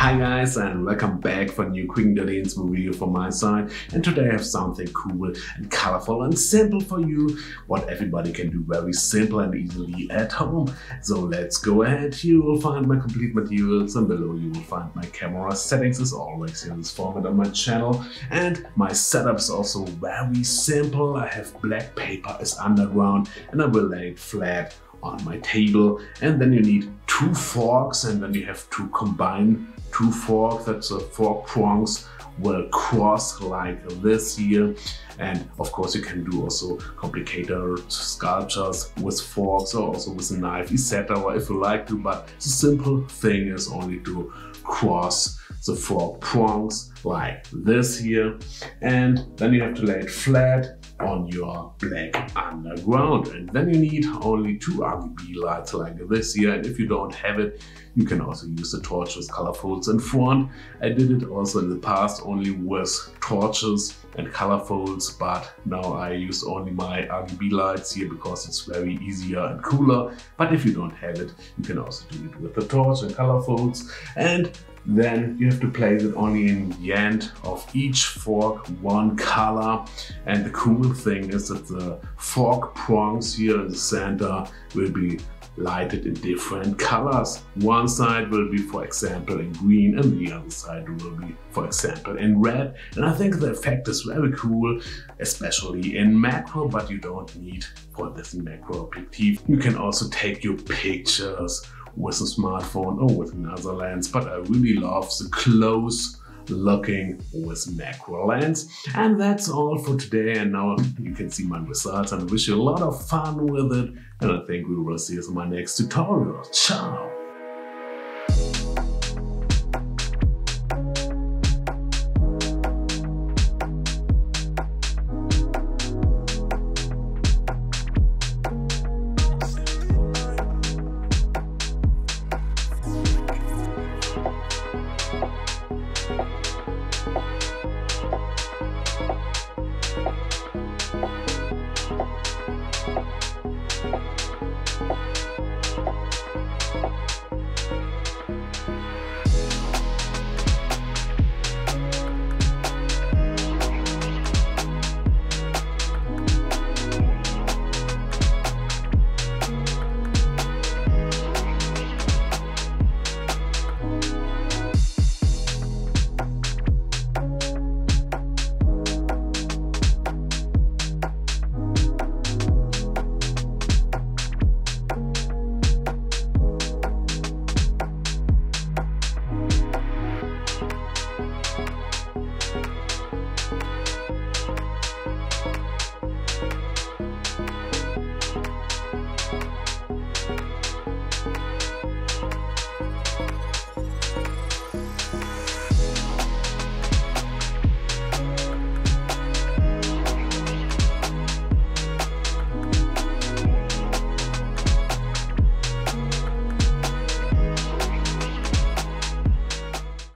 Hi guys, and welcome back for a new Q&DI video from my side. And today I have something cool and colorful and simple for you, what everybody can do very simple and easily at home. So let's go ahead. You will find my complete materials, and below you will find my camera settings as always in this format on my channel. And my setup is also very simple. I have black paper as underground and I will lay it flat on my table, and then you need two forks, and then you have to combine two forks. That's the fork prongs will cross like this here. And of course you can do also complicated sculptures with forks or also with a knife, etc. if you like to, but the simple thing is only to cross the fork prongs like this here, and then you have to lay it flat on your black underground. And then you need only two RGB lights like this here, and if you don't have it, you can also use the torches, colorfuls in front. I did it also in the past only with torches and colorfuls, but now I use only my RGB lights here because it's very easier and cooler. But if you don't have it, you can also do it with the torch and colorfuls. And then you have to place it only in the end of each fork one color. And the cool thing is that the fork prongs here in the center will be lighted in different colors. One side will be, for example, in green, and the other side will be, for example, in red. And I think the effect is very cool, especially in macro, but you don't need for this macro objective. You can also take your pictures with a smartphone or with another lens, but I really love the close looking with macro lens. And that's all for today, and now you can see my results, and I wish you a lot of fun with it, and I think we will see us in my next tutorial. Ciao!